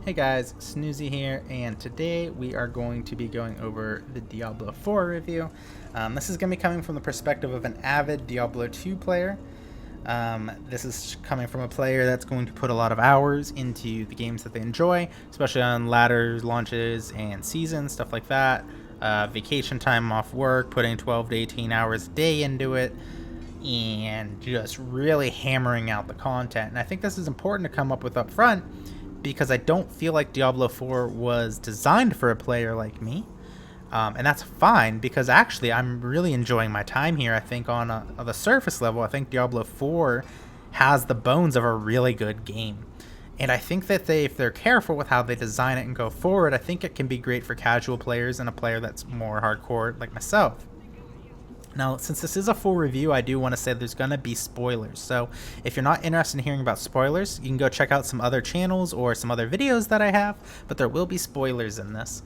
Hey guys, Snoozy here, and today we are going to be going over the Diablo 4 review. This is going to be coming from the perspective of an avid Diablo 2 player. This is coming from a player that's going to put a lot of hours into the games that they enjoy, especially on ladders, launches, and seasons, stuff like that. Vacation time off work, putting 12 to 18 hours a day into it, and just really hammering out the content. And I think this is important to come up with up front because I don't feel like Diablo 4 was designed for a player like me. And that's fine because actually I'm really enjoying my time here. I think on the surface level, I think Diablo 4 has the bones of a really good game. And I think that if they're careful with how they design it and go forward, I think it can be great for casual players and a player that's more hardcore like myself. Now, since this is a full review, I do want to say there's going to be spoilers. So if you're not interested in hearing about spoilers, you can go check out some other channels or some other videos that I have, but there will be spoilers in this.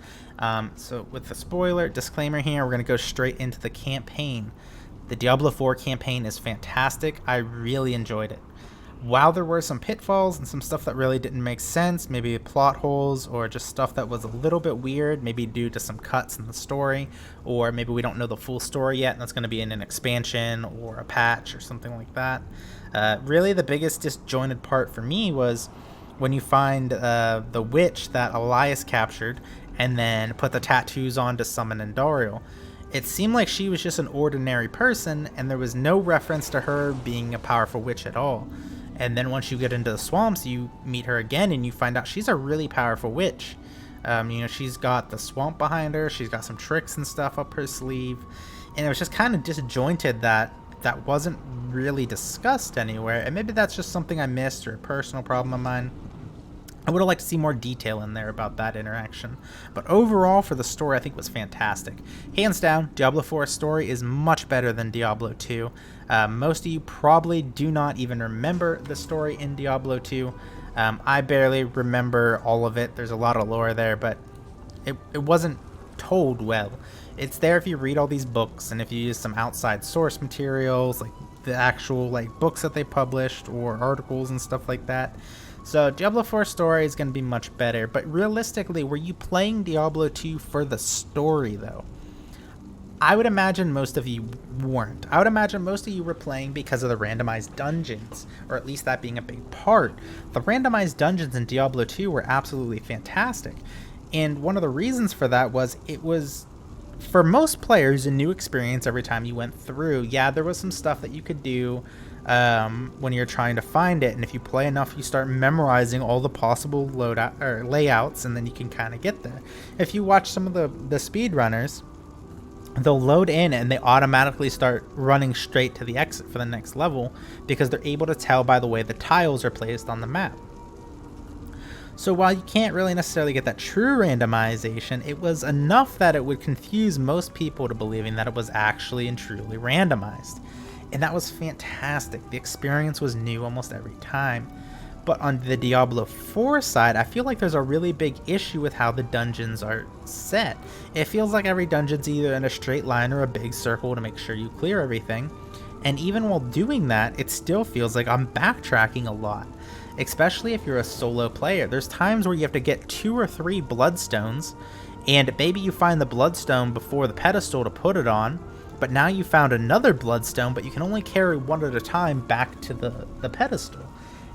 So with the spoiler disclaimer here, we're going to go straight into the campaign. The Diablo 4 campaign is fantastic. I really enjoyed it. While there were some pitfalls and some stuff that really didn't make sense, maybe plot holes or just stuff that was a little bit weird, maybe due to some cuts in the story, or maybe we don't know the full story yet and that's going to be in an expansion or a patch or something like that. Really the biggest disjointed part for me was when you find the witch that Elias captured and then put the tattoos on to summon Endariel. It seemed like she was just an ordinary person and there was no reference to her being a powerful witch at all. And then once you get into the swamps, you meet her again and you find out she's a really powerful witch. She's got the swamp behind her. She's got some tricks and stuff up her sleeve. And it was just kind of disjointed that wasn't really discussed anywhere. And maybe that's just something I missed or a personal problem of mine. I would have liked to see more detail in there about that interaction. But overall, for the story, I think it was fantastic. Hands down, Diablo 4's story is much better than Diablo 2. Most of you probably do not even remember the story in Diablo 2. I barely remember all of it. There's a lot of lore there, but it wasn't told well. It's there if you read all these books and if you use some outside source materials, like the actual books that they published or articles and stuff like that. So Diablo 4 story is going to be much better, but realistically, were you playing Diablo 2 for the story though? I would imagine most of you weren't. I would imagine most of you were playing because of the randomized dungeons, or at least that being a big part. The randomized dungeons in Diablo 2 were absolutely fantastic, and one of the reasons for that was it was, for most players, a new experience every time you went through. Yeah, there was some stuff that you could do when you're trying to find it, and if you play enough you start memorizing all the possible layouts, and then you can kind of get there. If you watch some of the speedrunners, they'll load in and they automatically start running straight to the exit for the next level because they're able to tell by the way the tiles are placed on the map. So while you can't really necessarily get that true randomization, it was enough that it would confuse most people to believing that it was actually and truly randomized. And that was fantastic. The experience was new almost every time. But on the Diablo 4 side, I feel like there's a really big issue with how the dungeons are set. It feels like every dungeon's either in a straight line or a big circle to make sure you clear everything. And even while doing that, it still feels like I'm backtracking a lot. Especially if you're a solo player. There's times where you have to get 2 or 3 bloodstones, and maybe you find the bloodstone before the pedestal to put it on, but now you found another bloodstone, but you can only carry one at a time back to the pedestal.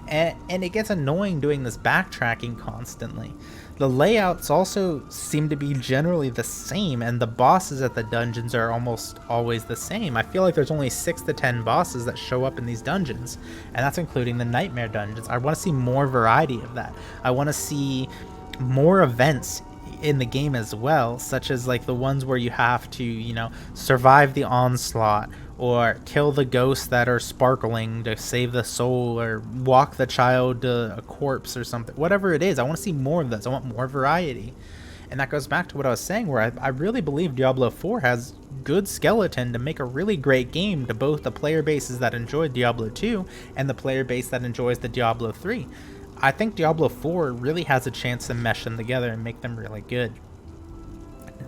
And it gets annoying doing this backtracking constantly. The layouts also seem to be generally the same, and the bosses at the dungeons are almost always the same. I feel like there's only 6 to 10 bosses that show up in these dungeons, and that's including the nightmare dungeons. I want to see more variety of that. I want to see more events in the game as well, such as the ones where you have to, survive the onslaught, or kill the ghosts that are sparkling to save the soul, or walk the child to a corpse or something. Whatever it is, I want to see more of this. I want more variety. And that goes back to what I was saying, where I really believe Diablo 4 has good skeleton to make a really great game to both the player bases that enjoyed Diablo 2 and the player base that enjoys the Diablo 3. I think Diablo 4 really has a chance to mesh them together and make them really good.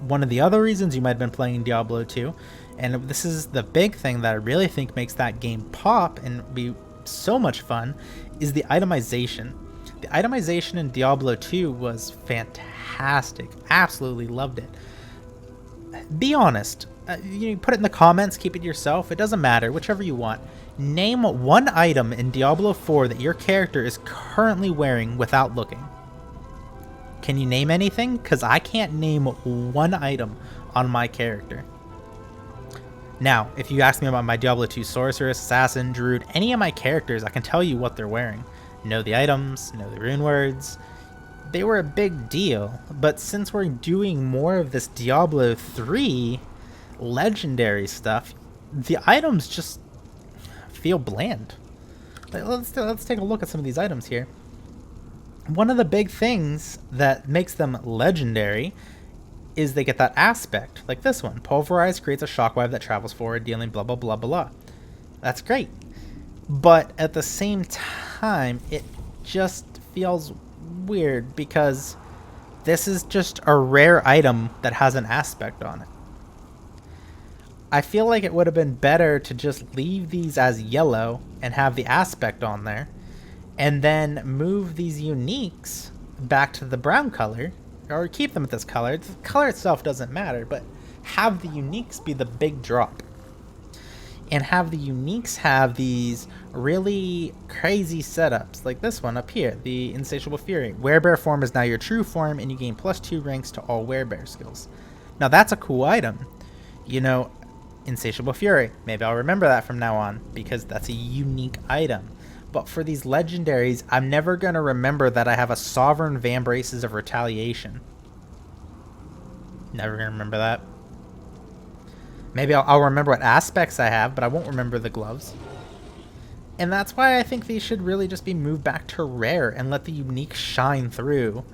One of the other reasons you might have been playing Diablo 2, and this is the big thing that I really think makes that game pop and be so much fun, is the itemization. The itemization in Diablo 2 was fantastic. Absolutely loved it. Be honest. You put it in the comments, keep it to yourself. It doesn't matter, whichever you want. Name one item in Diablo 4 that your character is currently wearing without looking. Can you name anything? Because I can't name one item on my character. Now, if you ask me about my Diablo 2 Sorceress, Assassin, Druid, any of my characters, I can tell you what they're wearing. Know the items, know the rune words. They were a big deal, but since we're doing more of this Diablo 3 legendary stuff, the items just feel bland. Let's take a look at some of these items here. One of the big things that makes them legendary is they get that aspect, like this one. Pulverize creates a shockwave that travels forward, dealing blah blah blah blah. That's great. But at the same time, it just feels weird because this is just a rare item that has an aspect on it. I feel like it would have been better to just leave these as yellow and have the aspect on there, and then move these uniques back to the brown color, or keep them at this color. The color itself doesn't matter, but have the uniques be the big drop. And have the uniques have these really crazy setups, like this one up here, the Insatiable Fury. Werebear form is now your true form, and you gain +2 ranks to all Werebear skills. Now that's a cool item. You know, Insatiable Fury. Maybe I'll remember that from now on, because that's a unique item. But for these legendaries, I'm never going to remember that I have a Sovereign Vambraces of Retaliation. Never going to remember that. Maybe I'll remember what aspects I have, but I won't remember the gloves. And that's why I think these should really just be moved back to rare and let the unique shine through.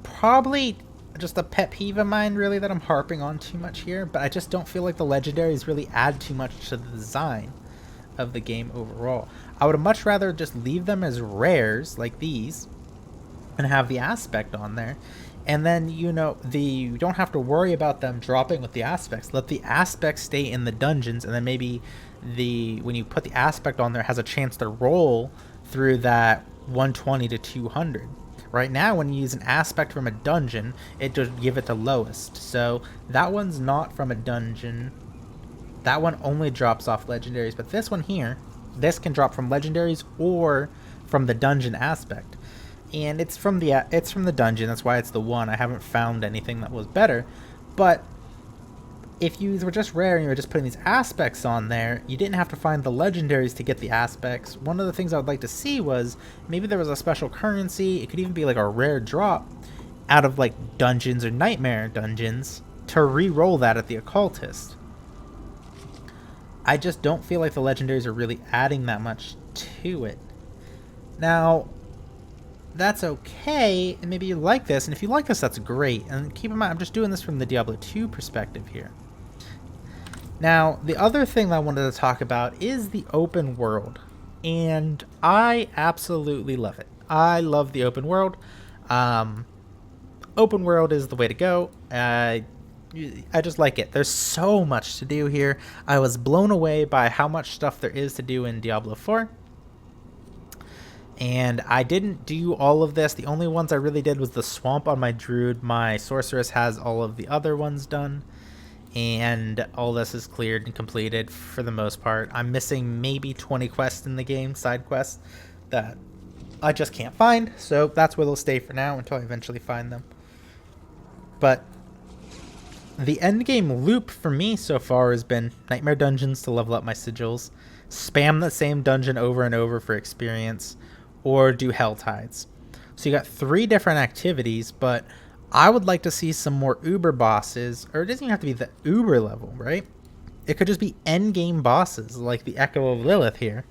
Probably just a pet peeve of mine, really, that I'm harping on too much here, but I just don't feel like the legendaries really add too much to the design of the game overall. I would much rather just leave them as rares, like these, and have the aspect on there. And then, you know, you don't have to worry about them dropping with the aspects. Let the aspects stay in the dungeons, and then maybe when you put the aspect on there, has a chance to roll through that 120 to 200. Right now, when you use an aspect from a dungeon, it just give it to lowest. So that one's not from a dungeon. That one only drops off legendaries, but this one here, this can drop from legendaries or from the dungeon aspect. And it's from the dungeon. That's why it's the one. I haven't found anything that was better. But if you were just rare and you were just putting these aspects on there, you didn't have to find the legendaries to get the aspects. One of the things I would like to see was maybe there was a special currency. It could even be like a rare drop out of like dungeons or nightmare dungeons to re-roll that at the occultist. I just don't feel like the legendaries are really adding that much to it. Now, that's okay, and maybe you like this, and if you like this, that's great. And keep in mind, I'm just doing this from the Diablo 2 perspective here. Now, the other thing I wanted to talk about is the open world, and I absolutely love it. I love the open world. Open world is the way to go. I just like it. There's so much to do here. I was blown away by how much stuff there is to do in Diablo 4. And I didn't do all of this. The only ones I really did was the swamp on my druid. My sorceress has all of the other ones done. And all this is cleared and completed for the most part. I'm missing maybe 20 quests in the game, side quests, that I just can't find. So that's where they'll stay for now until I eventually find them. But the endgame loop for me so far has been nightmare dungeons to level up my sigils, spam the same dungeon over and over for experience, or do hell tides. So you got 3 different activities, but I would like to see some more uber bosses, or it doesn't even have to be the uber level, right? It could just be end game bosses like the Echo of Lilith here.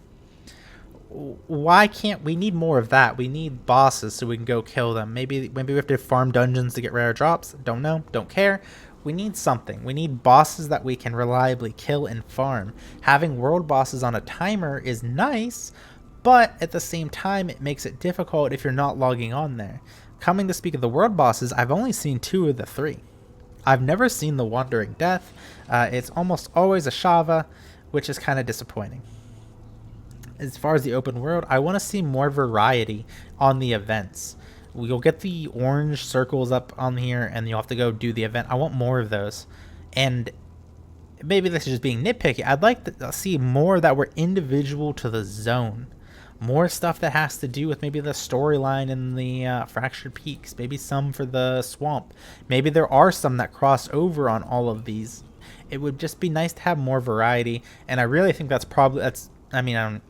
Why can't we need more of that? We need bosses so we can go kill them. Maybe we have to farm dungeons to get rare drops. Don't know, don't care. We need something. We need bosses that we can reliably kill and farm. Having world bosses on a timer is nice, but at the same time, it makes it difficult if you're not logging on there. Coming to speak of the world bosses, I've only seen 2 of the 3. I've never seen the Wandering Death. It's almost always a Shava, which is kind of disappointing. as far as the open world, I want to see more variety on the events. You'll get the orange circles up on here, and you'll have to go do the event. I want more of those. And maybe this is just being nitpicky. I'd like to see more that were individual to the zone. More stuff that has to do with maybe the storyline in the Fractured Peaks. Maybe some for the swamp. Maybe there are some that cross over on all of these. It would just be nice to have more variety, and I really think I mean,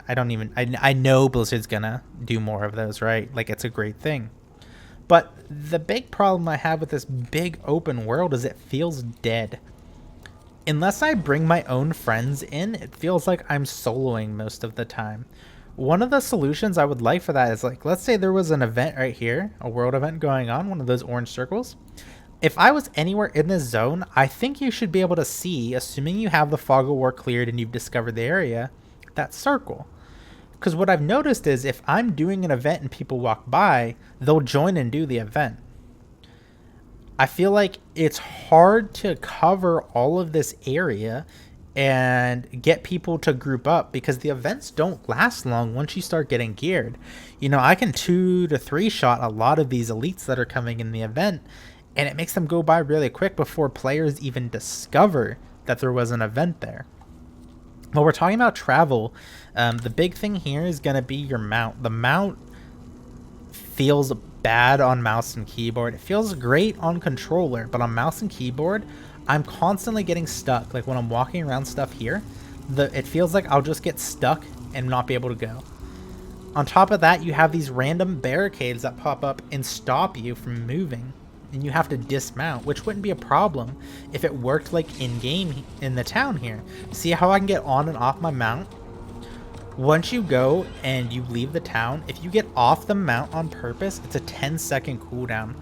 I know Blizzard's gonna do more of those, right? Like, it's a great thing. But the big problem I have with this big open world is it feels dead. Unless I bring my own friends in, it feels like I'm soloing most of the time. One of the solutions I would like for that is, like, let's say there was an event right here, a world event going on, one of those orange circles. If I was anywhere in this zone, I think you should be able to see, assuming you have the Fog of War cleared and you've discovered the area, that circle. Because what I've noticed is if I'm doing an event and people walk by, they'll join and do the event. I feel like it's hard to cover all of this area and get people to group up because the events don't last long once you start getting geared. You know, I can 2 to 3 shot a lot of these elites that are coming in the event, and it makes them go by really quick before players even discover that there was an event there. While we're talking about travel, the big thing here is going to be your mount. The mount feels bad on mouse and keyboard. It feels great on controller, but on mouse and keyboard, I'm constantly getting stuck. Like when I'm walking around stuff here, it feels like I'll just get stuck and not be able to go. On top of that, you have these random barricades that pop up and stop you from moving, and you have to dismount, which wouldn't be a problem if it worked like in-game in the town here. See how I can get on and off my mount? Once you go and you leave the town, if you get off the mount on purpose, it's a 10-second cooldown.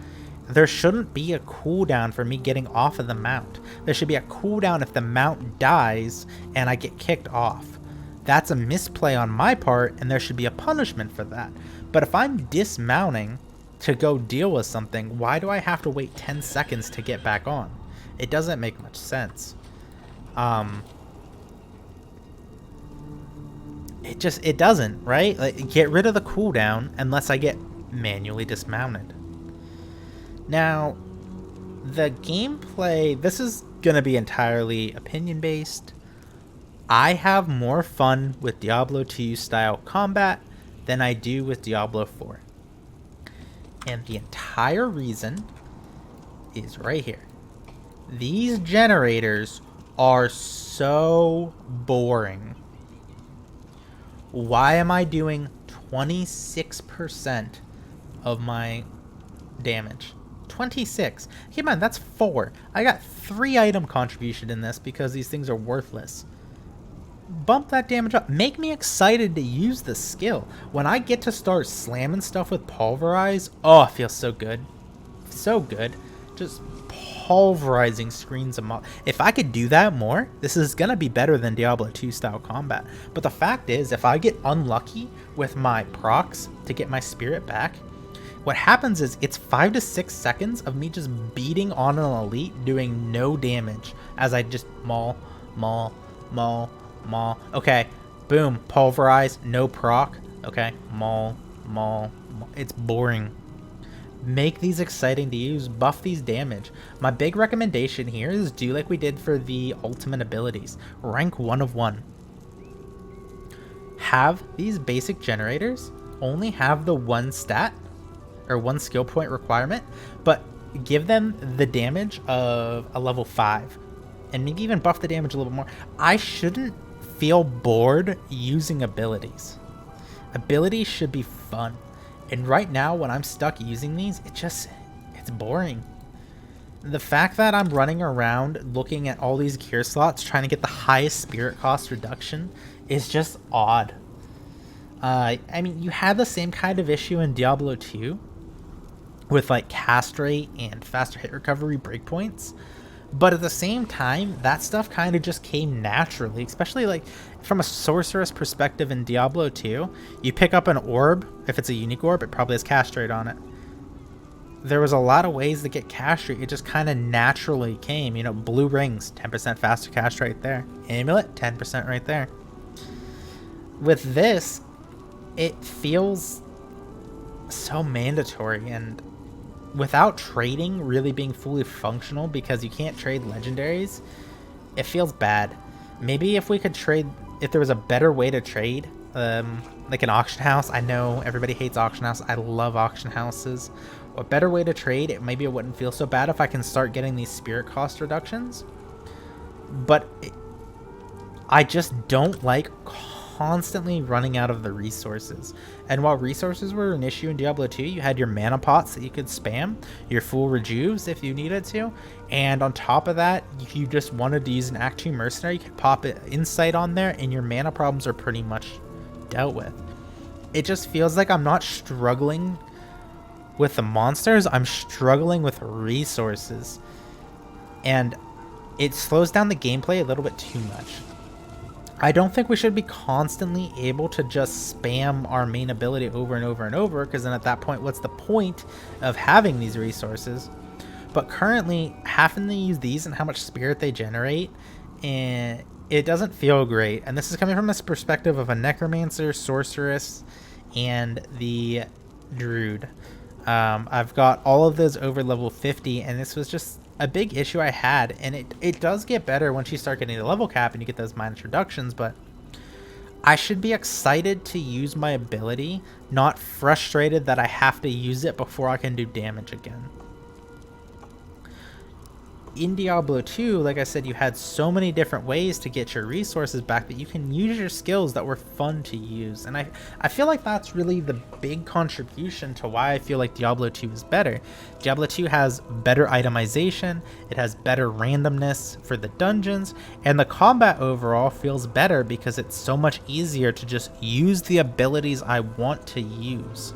There shouldn't be a cooldown for me getting off of the mount. There should be a cooldown if the mount dies and I get kicked off. That's a misplay on my part, and there should be a punishment for that. But if I'm dismounting to go deal with something, why do I have to wait 10 seconds to get back on? It doesn't make much sense. It doesn't, right? Like, get rid of the cooldown unless I get manually dismounted. Now, the gameplay, this is gonna be entirely opinion based. I have more fun with Diablo 2 style combat than I do with Diablo 4. And the entire reason is right here. These generators are so boring. Why am I doing 26% of my damage? 26. Keep in mind, that's 4. I got 3 item contribution in this because these things are worthless. Bump that damage up. Make me excited to use the skill. When I get to start slamming stuff with Pulverize, oh, it feels so good. So good. Just pulverizing screens of mob. If I could do that more, this is going to be better than Diablo 2 style combat. But the fact is, if I get unlucky with my procs to get my spirit back, what happens is it's 5 to 6 seconds of me just beating on an elite doing no damage as I just maul. Okay, boom, pulverize, no proc. Okay, maul. It's boring. Make these exciting to use, buff these damage. My big recommendation here is do like we did for the ultimate abilities. Rank 1 of 1. Have these basic generators only have the 1 stat or 1 skill point requirement, but give them the damage of a level 5 and maybe even buff the damage a little bit more. I shouldn't feel bored using abilities. Abilities should be fun. And right now, when I'm stuck using these, it's boring. The fact that I'm running around looking at all these gear slots trying to get the highest spirit cost reduction is just odd. I mean, you had the same kind of issue in Diablo 2 with like cast rate and faster hit recovery breakpoints. But at the same time, that stuff kind of just came naturally, especially like from a sorceress perspective in Diablo 2. You pick up an orb, if it's a unique orb, it probably has cast rate on it. There was a lot of ways to get cast rate. It just kind of naturally came. You know, blue rings, 10% faster cast rate there. Amulet, 10% right there. with this, it feels so mandatory, and without trading really being fully functional because you can't trade legendaries, it feels bad. Maybe if we could trade, if there was a better way to trade, like an auction house. I know everybody hates auction houses. I love auction houses. A better way to trade, maybe it wouldn't feel so bad if I can start getting these spirit cost reductions. But I just don't like constantly running out of the resources. And while resources were an issue in Diablo 2, you had your mana pots that you could spam, your full rejuves if you needed to, and on top of that, if you just wanted to use an Act 2 mercenary, you could pop it Insight on there and your mana problems are pretty much dealt with. It just feels like I'm not struggling with the monsters, I'm struggling with resources. And it slows down the gameplay a little bit too much. I don't think we should be constantly able to just spam our main ability over and over and over, because then at that point, what's the point of having these resources? But currently, having to use these and how much spirit they generate, and it doesn't feel great. And this is coming from this perspective of a necromancer, sorceress, and the druid. I've got all of those over level 50, and this was just a big issue I had, and it does get better once you start getting the level cap and you get those minus reductions, but I should be excited to use my ability, not frustrated that I have to use it before I can do damage again. In Diablo 2, like I said, you had so many different ways to get your resources back that you can use your skills that were fun to use. And I feel like that's really the big contribution to why I feel like Diablo 2 is better. Diablo 2 has better itemization, it has better randomness for the dungeons, and the combat overall feels better because it's so much easier to just use the abilities I want to use.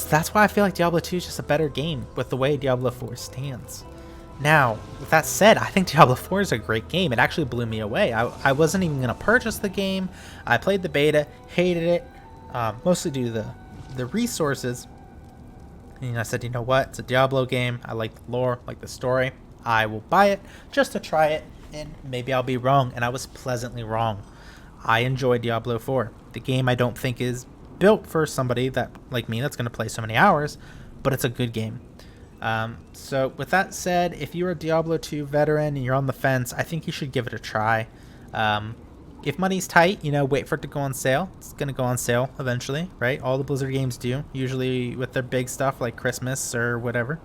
That's why I feel like Diablo 2 is just a better game with the way Diablo 4 stands. Now, with that said, I think Diablo 4 is a great game. It actually blew me away. I wasn't even going to purchase the game. I played the beta, hated it, mostly due to the resources. And I said, you know what? It's a Diablo game. I like the lore, like the story. I will buy it just to try it, and maybe I'll be wrong. And I was pleasantly wrong. I enjoy Diablo 4. The game I don't think is built for somebody that like me that's going to play so many hours, but it's a good game. So with that said, if you're a Diablo 2 veteran and you're on the fence, I think you should give it a try. If money's tight, wait for it to go on sale. It's going to go on sale eventually, right? All the Blizzard games do, usually with their big stuff like Christmas or whatever.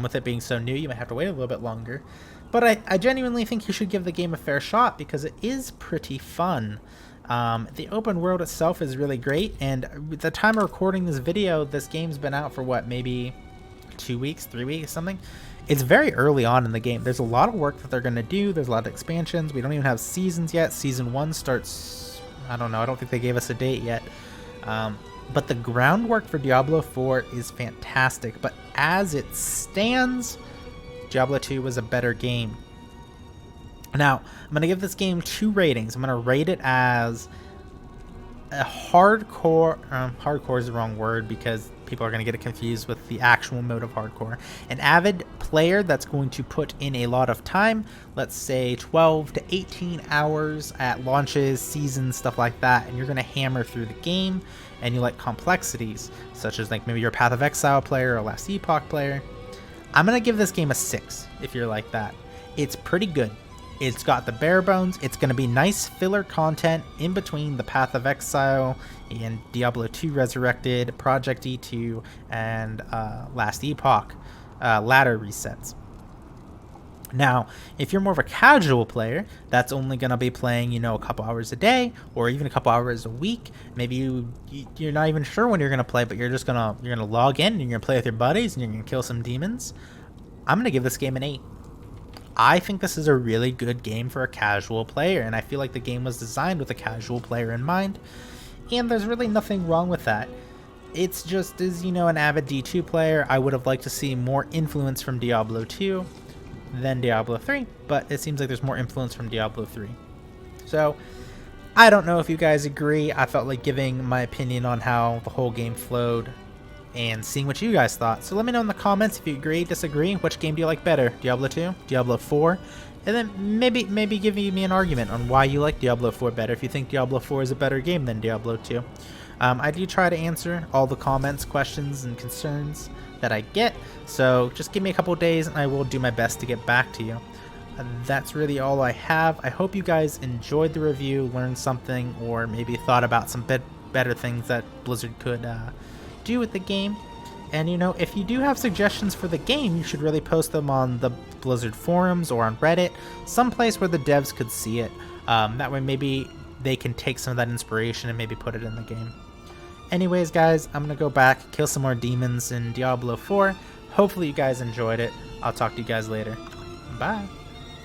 With it being so new, you might have to wait a little bit longer. But I genuinely think you should give the game a fair shot because it is pretty fun. The open world itself is really great, and at the time of recording this video, this game's been out for what, maybe 2 weeks, 3 weeks, something. It's very early on in the game. There's a lot of work that they're going to do. There's a lot of expansions. We don't even have seasons yet. Season 1 starts, I don't know, I don't think they gave us a date yet. But the groundwork for Diablo 4 is fantastic, but as it stands, Diablo 2 was a better game. Now, I'm going to give this game 2 ratings. I'm going to rate it as a hardcore. Hardcore is the wrong word because people are going to get it confused with the actual mode of hardcore. An avid player that's going to put in a lot of time, let's say 12 to 18 hours at launches, seasons, stuff like that, and you're going to hammer through the game, and you like complexities, such as like maybe you're a Path of Exile player or a Last Epoch player. I'm going to give this game a 6 if you're like that. It's pretty good. It's got the bare bones. It's going to be nice filler content in between the Path of Exile and Diablo 2 Resurrected, Project E2, and Last Epoch ladder resets. Now, if you're more of a casual player that's only going to be playing, a couple hours a day or even a couple hours a week, maybe you're not even sure when you're going to play, but you're going to log in and you're going to play with your buddies and you're going to kill some demons, I'm going to give this game an 8. I think this is a really good game for a casual player, and I feel like the game was designed with a casual player in mind, and there's really nothing wrong with that. It's just, as an avid D2 player, I would have liked to see more influence from Diablo 2 than Diablo 3, but it seems like there's more influence from Diablo 3. So, I don't know if you guys agree. I felt like giving my opinion on how the whole game flowed and seeing what you guys thought. So let me know in the comments if you agree, disagree, which game do you like better, Diablo 2, Diablo 4, and then maybe give me an argument on why you like Diablo 4 better, if you think Diablo 4 is a better game than Diablo 2. I do try to answer all the comments, questions, and concerns that I get, so just give me a couple days and I will do my best to get back to you. That's really all I have. I hope you guys enjoyed the review, learned something, or maybe thought about some better things that Blizzard could do with the game. And you know, if you do have suggestions for the game, you should really post them on the Blizzard forums or on Reddit, someplace where the devs could see it. That way maybe they can take some of that inspiration and maybe put it in the game. Anyways guys, I'm gonna go back, kill some more demons in Diablo 4. Hopefully you guys enjoyed it. I'll talk to you guys later. Bye.